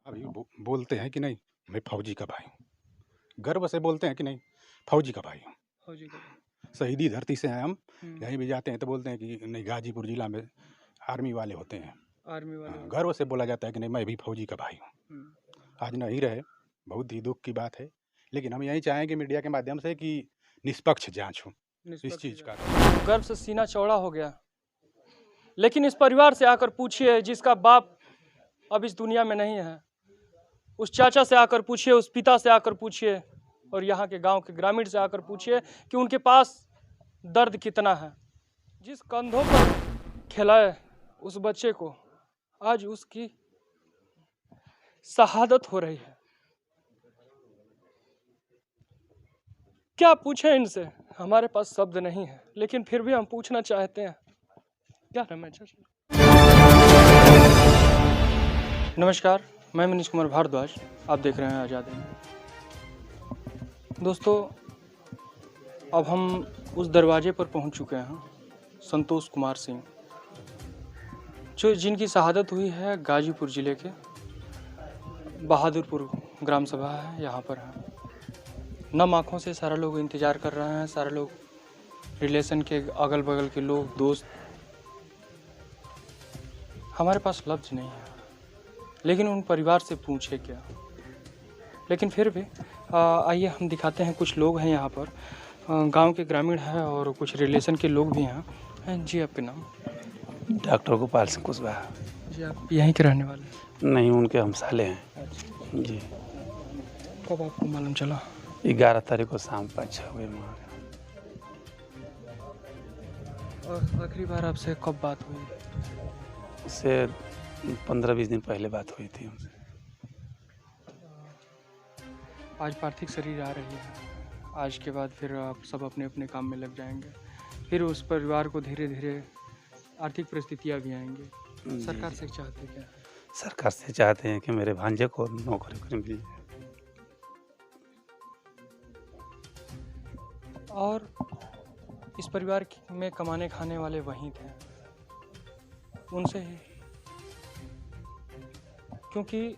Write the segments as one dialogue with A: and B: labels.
A: अभी बोलते हैं कि नहीं, मैं फौजी का भाई हूँ। गर्व से बोलते हैं कि नहीं, फौजी का भाई हूँ।
B: फौजी का।
A: शहीदी धरती से हैं हम।
B: हुँ।
A: कहीं भी जाते हैं तो बोलते हैं कि नहीं, गाजीपुर जिला में आर्मी वाले होते हैं।
B: आर्मी वाले होते
A: गर्व से बोला जाता है कि नहीं, मैं भी फौजी का भाई हूँ।
B: हुँ।
A: आज नहीं रहे, बहुत ही दुख की बात है। लेकिन हम यही चाहेंगे मीडिया के माध्यम से कि निष्पक्ष जांच हो इस
B: निष्पक्ष
A: चीज़ का।
B: गर्व से सीना चौड़ा हो गया। लेकिन इस परिवार से आकर पूछिए जिसका बाप अब इस दुनिया में नहीं है। उस चाचा से आकर पूछिए, उस पिता से आकर पूछिए और यहाँ के गांव के ग्रामीण से आकर पूछिए कि उनके पास दर्द कितना है। जिस कंधों पर खिलाए उस बच्चे को आज उसकी शहादत हो रही है। क्या पूछें इनसे, हमारे पास शब्द नहीं है, लेकिन फिर भी हम पूछना चाहते हैं। क्या नाम है चाचा? नमस्कार, मैं मनीष कुमार भारद्वाज, आप देख रहे हैं आज़ाद हिंद। दोस्तों, अब हम उस दरवाजे पर पहुंच चुके हैं, संतोष कुमार सिंह, जो जिनकी शहादत हुई है गाजीपुर ज़िले के बहादुरपुर ग्राम सभा है, यहाँ पर है। नम आँखों से सारे लोग इंतज़ार कर रहे हैं, सारे लोग रिलेशन के अगल बगल के लोग, दोस्त। हमारे पास लफ्ज़ नहीं है, लेकिन उन परिवार से पूछे क्या। लेकिन फिर भी आइए हम दिखाते हैं। कुछ लोग हैं यहाँ पर, गांव के ग्रामीण हैं और कुछ रिलेशन के लोग भी हैं। जी, आपके नाम?
C: डॉक्टर गोपाल सिंह कुशवाहा।
B: जी, आप यहीं के रहने वाले हैं?
C: नहीं, उनके हम साले हैं।
B: अच्छा।
C: जी।
B: कब आपको मालूम चला?
C: 11 तारीख को शाम 5-6 बजे वहाँ।
B: और आखिरी बार आपसे कब बात हुई?
C: उससे 15-20 दिन पहले बात हुई थी हमसे।
B: आज पार्थिव शरीर आ रही है। आज के बाद फिर आप सब अपने अपने काम में लग जाएंगे। फिर उस परिवार को धीरे धीरे आर्थिक परिस्थितियाँ भी आएंगी। सरकार से चाहते क्या?
C: सरकार से चाहते हैं कि मेरे भांजे को नौकरी मिल जाए।
B: और इस परिवार में कमाने खाने वाले वहीं थे, उनसे ही, क्योंकि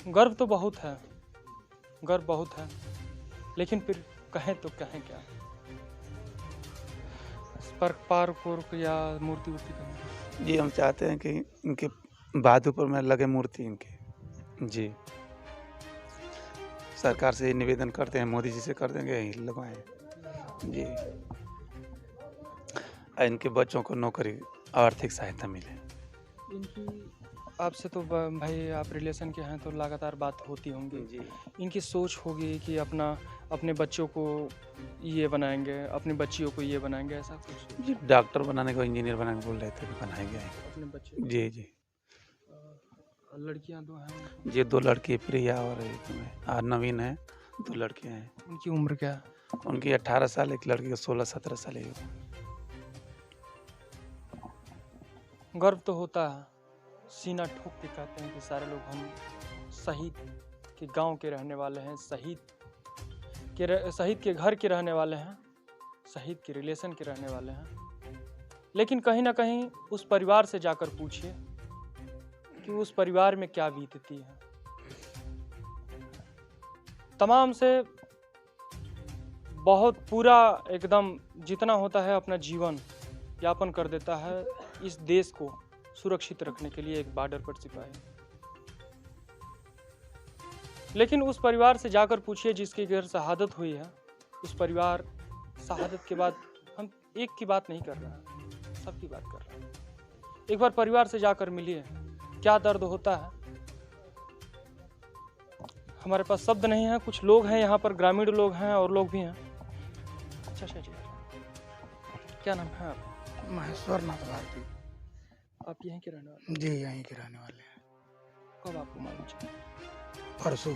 B: गर्व तो बहुत है, गर्व बहुत है, लेकिन फिर कहें तो कहें क्या। पार्क या मूर्ति वूर्ति कहें?
C: जी, हम चाहते हैं कि इनके बहादुरपुर में लगे मूर्ति इनकी। जी, सरकार से निवेदन करते हैं, मोदी जी से कर देंगे, यहीं लगवाएं। जी, इनके बच्चों को नौकरी, आर्थिक सहायता मिले।
B: इनकी आपसे तो भाई आप रिलेशन के हैं तो लगातार बात होती होंगी।
C: जी।
B: इनकी सोच होगी कि अपने बच्चों को ये बनाएंगे, अपनी बच्चियों को ये बनाएंगे, ऐसा कुछ?
C: जी, डॉक्टर बनाने को, इंजीनियर बनाने को बोल रहे थे, बनाएंगे
B: अपने बच्चे?
C: जी जी।
B: लड़कियां 2 हैं?
C: जी, 2 लड़की, प्रिया और एक नवीन है। 2 लड़कियां हैं।
B: उनकी उम्र क्या है?
C: उनकी 18 साल, एक लड़की का 16-17 साल है।
B: गर्व तो होता है, सीना ठोक के कहते हैं कि सारे लोग हम शहीद के गांव के रहने वाले हैं, शहीद के घर के रहने वाले हैं, शहीद के रिलेशन के रहने वाले हैं। लेकिन कहीं ना कहीं उस परिवार से जाकर पूछिए कि उस परिवार में क्या बीतती है। तमाम से बहुत पूरा एकदम जितना होता है अपना जीवन यापन कर देता है इस देश को सुरक्षित रखने के लिए, एक बॉर्डर पर सिपाही। लेकिन उस परिवार से जाकर पूछिए जिसकी घर शहादत हुई है। उस परिवार शहादत के बाद, हम एक की बात नहीं कर रहे हैं, सबकी बात कर रहे हैं। एक बार परिवार से जाकर मिलिए, क्या दर्द होता है। हमारे पास शब्द नहीं है। कुछ लोग हैं यहाँ पर, ग्रामीण लोग हैं और लोग भी हैं। अच्छा जी, क्या नाम है आप?
D: महेश्वर नाथ भारती।
B: आप यहीं के रहने वाले?
D: जी, यहीं के रहने वाले हैं।
B: कब आपको मालूम चला?
D: परसों।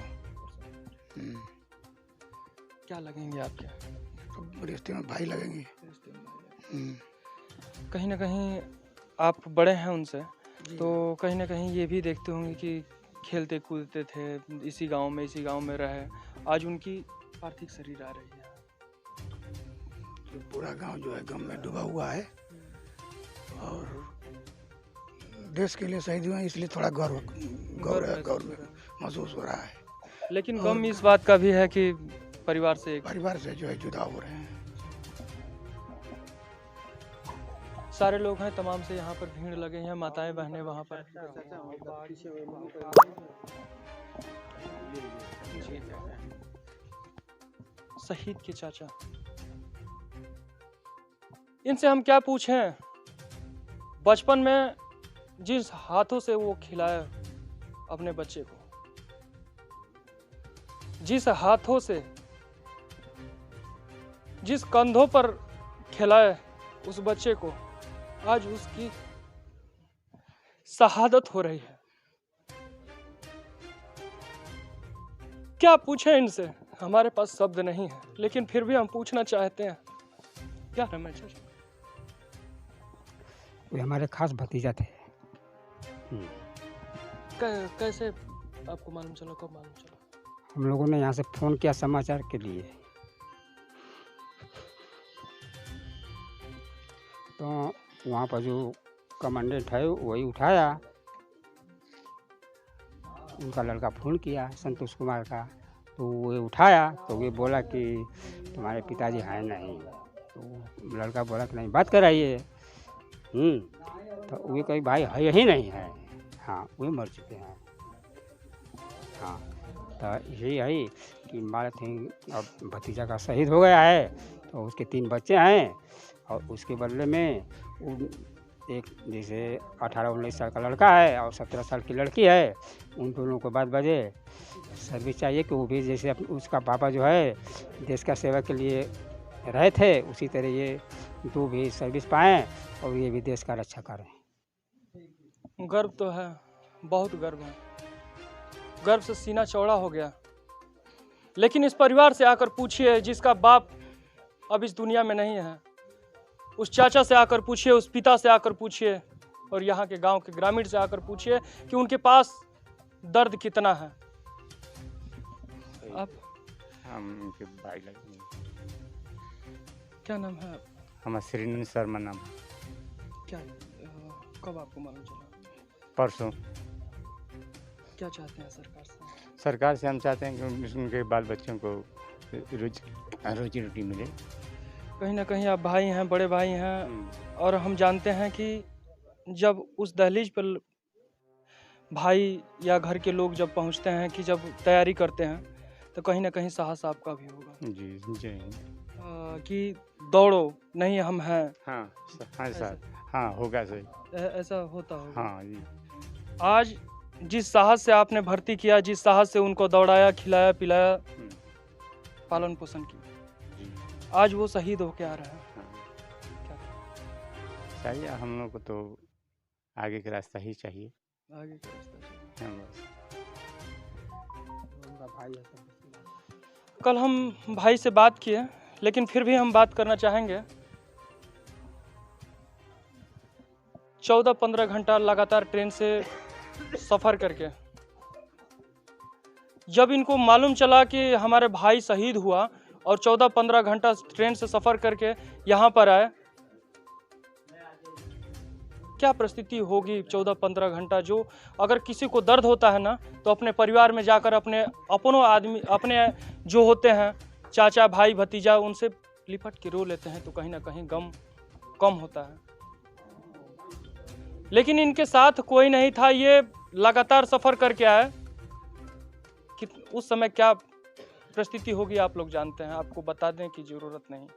B: क्या लगेंगे आपके?
D: तो रिश्ते में भाई लगेंगे।
B: कहीं ना कहीं आप बड़े हैं उनसे, तो कहीं ना कहीं ये भी देखते होंगे कि खेलते कूदते थे, इसी गांव में रहे। आज उनकी पार्थिव शरीर आ रही है।
D: तो पूरा गांव जो है गम में डूबा हुआ है और देश के लिए शहीद हुए हैं, इसलिए थोड़ा गौरव महसूस हो रहा है।
B: लेकिन गम इस बात का भी है कि परिवार से
D: परिवार से जो है जुदा हो रहे हैं।
B: सारे लोग हैं, तमाम से यहाँ पर भीड़ लगे हैं, माताएं बहनें वहाँ पर। शहीद के चाचा, इनसे हम क्या पूछें? बचपन में जिस हाथों से वो खिलाया अपने बच्चे को, जिस हाथों से, जिस कंधों पर खिलाए उस बच्चे को, आज उसकी शहादत हो रही है। क्या पूछें इनसे? हमारे पास शब्द नहीं है, लेकिन फिर भी हम पूछना चाहते हैं। क्या नाम है चाचा?
E: वे हमारे खास भतीजा थे।
B: कैसे आपको मालूम चला, कब मालूम चला?
E: हम लोगों ने यहाँ से फ़ोन किया समाचार के लिए, तो वहाँ पर जो कमांडेंट है वही उठाया। उनका लड़का फ़ोन किया, संतोष कुमार का, तो वो उठाया तो वे बोला कि तुम्हारे पिताजी हैं नहीं। तो लड़का बोला कि नहीं, बात कराइए। तो वे कही भाई है ही नहीं है। हाँ, वे मर चुके हैं। हाँ, तो यही है कि मारे थे, अब भतीजा का शहीद हो गया है, तो उसके 3 बच्चे हैं, और उसके बदले में एक जैसे 18-19 साल का लड़का है और 17 साल की लड़की है, उन दोनों को बाद बजे सर्विस चाहिए कि वो भी जैसे उसका पापा जो है देश का सेवा के लिए रहे थे, उसी तरह ये 2 भी सर्विस पाएँ और ये भी देश का रक्षा करें।
B: गर्व तो है, बहुत गर्व है, गर्व से सीना चौड़ा हो गया। लेकिन इस परिवार से आकर पूछिए जिसका बाप अब इस दुनिया में नहीं है, उस चाचा से आकर पूछिए, उस पिता से आकर पूछिए, और यहाँ के गांव के ग्रामीण से आकर पूछिए कि उनके पास दर्द कितना है। आप
F: हम उनके भाई लगते हैं।
B: क्या नाम है?
F: हमारा श्रीनंद शर्मा नाम है।
B: क्या कब आपको मालूम चला?
F: परसों।
B: क्या चाहते हैं सरकार से?
F: सरकार से हम चाहते हैं कि उनके बाल बच्चों को रोजी रोटी मिले।
B: कहीं ना कहीं आप भाई हैं, बड़े भाई हैं, और हम जानते हैं कि जब उस दहलीज पर भाई या घर के लोग जब पहुंचते हैं, कि जब तैयारी करते हैं, तो कहीं ना कहीं साहस आपका भी होगा।
F: जी जय हिंद।
B: कि दौड़ो नहीं, हम हैं।
F: हाँ हाँ सर, हाँ होगा सही,
B: ऐसा होता होगा।
F: हाँ जी।
B: आज जिस साहस से आपने भर्ती किया, जिस साहस से उनको दौड़ाया, खिलाया, पिलाया, पालन पोषण किया, आज वो शहीद होके आ रहा है।
F: चाहिए हम लोग को तो आगे का रास्ता ही चाहिए।
B: आगे का रास्ता चाहिए।
F: हाँ, बस।
B: कल हम भाई से बात किए, लेकिन फिर भी हम बात करना चाहेंगे। 14-15 घंटा लगातार ट्रेन से सफ़र करके जब इनको मालूम चला कि हमारे भाई शहीद हुआ, और 14-15 घंटा ट्रेन से सफ़र करके यहाँ पर आए, क्या परिस्थिति होगी 14-15 घंटा? जो अगर किसी को दर्द होता है ना, तो अपने परिवार में जाकर अपने आदमी, अपने जो होते हैं चाचा, भाई, भतीजा, उनसे लिपट के रो लेते हैं, तो कहीं ना कहीं गम कम होता है। लेकिन इनके साथ कोई नहीं था, ये लगातार सफ़र करके आए। कि उस समय क्या परिस्थिति होगी आप लोग जानते हैं, आपको बता दें की ज़रूरत नहीं।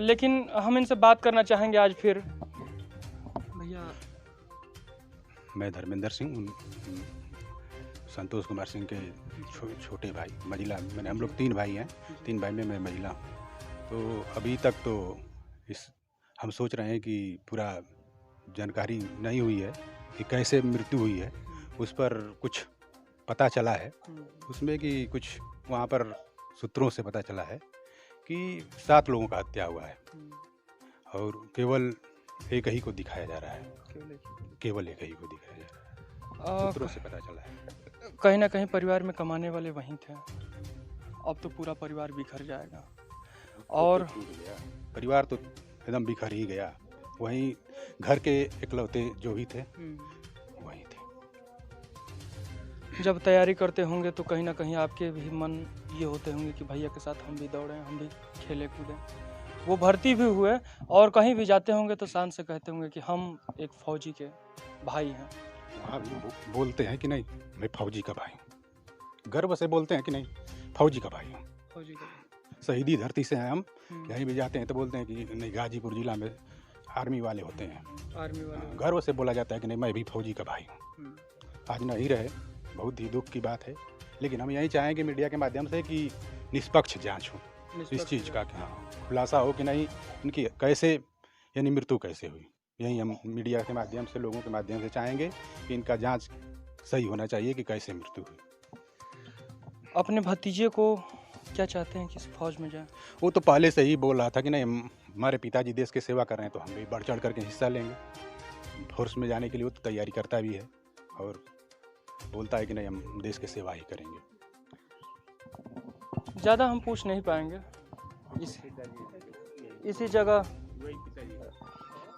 B: लेकिन हम इनसे बात करना चाहेंगे आज फिर। भैया,
A: मैं धर्मेंद्र सिंह, संतोष कुमार सिंह के छोटे भाई, मझिला। मैंने हम लोग 3 भाई हैं, 3 भाई में मैं मझिला हूँ। तो अभी तक तो हम सोच रहे हैं कि पूरा जानकारी नहीं हुई है कि कैसे मृत्यु हुई है, उस पर कुछ पता चला है उसमें कि कुछ वहाँ पर सूत्रों से पता चला है कि 7 लोगों का हत्या हुआ है, और केवल एक ही को दिखाया जा रहा है, केवल एक ही को दिखाया जा रहा है, सूत्रों से पता चला है।
B: कहीं ना कहीं परिवार में कमाने वाले वहीं थे, अब तो पूरा परिवार बिखर जाएगा। और
A: परिवार तो एकदम बिखर ही गया। वहीं घर के इकलौते जो भी थे वही थे।
B: जब तैयारी करते होंगे तो कहीं ना कहीं आपके भी मन ये होते होंगे कि भैया के साथ हम भी दौड़ें, हम भी खेले कूदें। वो भर्ती भी हुए और कहीं भी जाते होंगे तो शान से कहते होंगे कि हम एक फौजी के भाई हैं।
A: वहाँ भी बोलते हैं कि नहीं मैं फौजी का भाई हूँ, गर्व से बोलते हैं कि नहीं फौजी का भाई हूँ,
B: फौजी के
A: शहीदी धरती से हैं हम। कहीं भी जाते हैं तो बोलते हैं कि नहीं गाजीपुर जिला में आर्मी वाले होते हैं,
B: आर्मी वाले।
A: गर्व से बोला जाता है कि नहीं मैं भी फौजी का भाई हूँ। आज नहीं रहे, बहुत ही दुख की बात है, लेकिन हम यही चाहेंगे मीडिया के माध्यम से कि निष्पक्ष जांच हो इस चीज़ का, कि हाँ खुलासा हो कि नहीं इनकी कैसे यानी मृत्यु कैसे हुई। यही हम मीडिया के माध्यम से, लोगों के माध्यम से चाहेंगे कि इनका जांच सही होना चाहिए कि कैसे मृत्यु हुई।
B: अपने भतीजे को क्या चाहते हैं कि इस फौज में जाए?
A: वो तो पहले से ही बोल रहा था कि नहीं हमारे पिताजी देश की सेवा कर रहे हैं तो हम भी बढ़ चढ़ करके हिस्सा लेंगे। फोर्स में जाने के लिए वो तो तैयारी करता भी है और बोलता है कि नहीं हम देश की सेवा ही करेंगे।
B: ज़्यादा हम पूछ नहीं पाएंगे।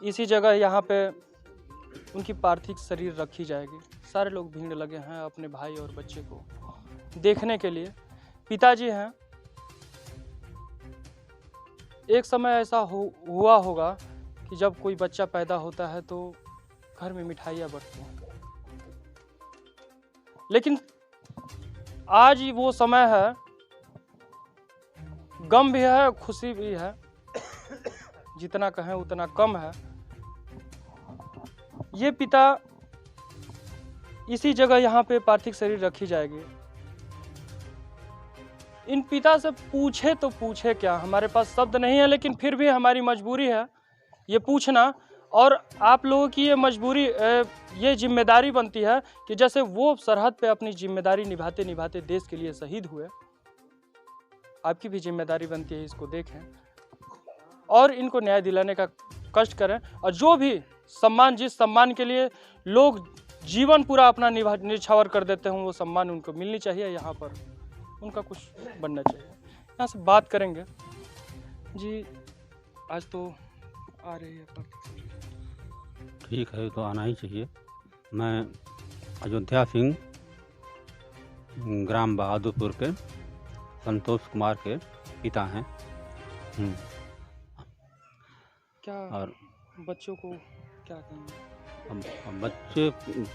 B: इसी जगह यहाँ पे उनकी पार्थिव शरीर रखी जाएगी। सारे लोग भीड़ लगे हैं अपने भाई और बच्चे को देखने के लिए। पिताजी हैं। एक समय ऐसा हुआ होगा कि जब कोई बच्चा पैदा होता है तो घर में मिठाइयाँ बंटती हैं, लेकिन आज वो समय है, गम भी है खुशी भी है, जितना कहें उतना कम है। ये पिता इसी जगह यहाँ पे पार्थिव शरीर रखी जाएगी। इन पिता से पूछे तो पूछे क्या, हमारे पास शब्द नहीं है, लेकिन फिर भी हमारी मजबूरी है ये पूछना। और आप लोगों की ये मजबूरी, ये जिम्मेदारी बनती है कि जैसे वो सरहद पे अपनी जिम्मेदारी निभाते निभाते देश के लिए शहीद हुए, आपकी भी जिम्मेदारी बनती है इसको देखें और इनको न्याय दिलाने का कष्ट करें। और जो भी सम्मान, जिस सम्मान के लिए लोग जीवन पूरा अपना निछावर कर देते हैं, वो सम्मान उनको मिलनी चाहिए। यहाँ पर उनका कुछ बनना चाहिए। यहाँ से बात करेंगे जी। आज तो आ रही है पार्थिव शरीर।
G: ठीक है, तो आना ही चाहिए। मैं अयोध्या सिंह, ग्राम बहादुरपुर के संतोष कुमार के पिता हैं।
B: क्या
G: और
B: बच्चों को क्या कहेंगे?
G: अब बच्चे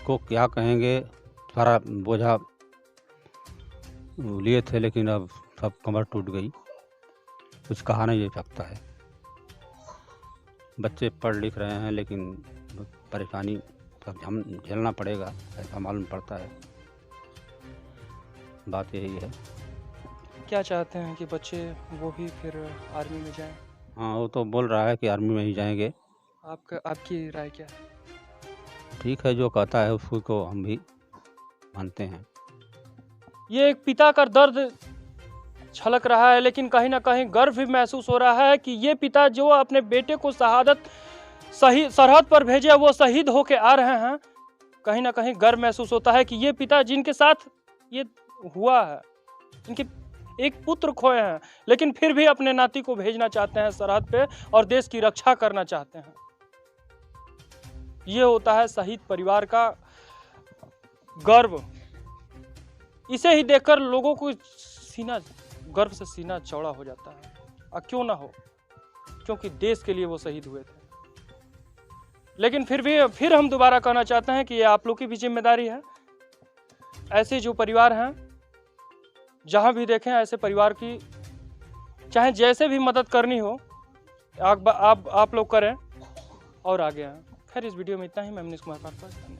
G: को क्या कहेंगे, सारा बोझा लिए थे लेकिन अब सब कमर टूट गई, कुछ कहा नहीं जा सकता है। बच्चे पढ़ लिख रहे हैं लेकिन परेशानी सब हम झेलना पड़ेगा, ऐसा मालूम पड़ता है। बात यही है।
B: क्या चाहते हैं कि बच्चे वो भी फिर आर्मी में जाएं?
G: हाँ, वो तो बोल रहा है कि आर्मी में ही जाएंगे।
B: आपकी राय क्या है?
G: ठीक है, जो कहता है उसको को हम भी मानते हैं।
B: ये एक पिता का दर्द छलक रहा है, लेकिन कहीं ना कहीं गर्व भी महसूस हो रहा है कि ये पिता जो अपने बेटे को शहादत सही सरहद पर भेजे, वो शहीद होके आ रहे हैं। कहीं ना कहीं गर्व महसूस होता है कि ये पिता जिनके साथ ये हुआ है, इनके एक पुत्र खोए हैं, लेकिन फिर भी अपने नाती को भेजना चाहते हैं सरहद पे और देश की रक्षा करना चाहते हैं। ये होता है शहीद परिवार का गर्व। इसे ही देखकर लोगों को सीना, गर्व से सीना चौड़ा हो जाता है। और क्यों ना हो, क्योंकि देश के लिए वो शहीद हुए थे। लेकिन फिर हम दोबारा कहना चाहते हैं कि ये आप लोग की भी जिम्मेदारी है। ऐसे जो परिवार हैं, जहां भी देखें ऐसे परिवार की चाहे जैसे भी मदद करनी हो आप लोग करें और आगे आएं। खैर, इस वीडियो में इतना ही। मैं मनीष कुमार पाठक।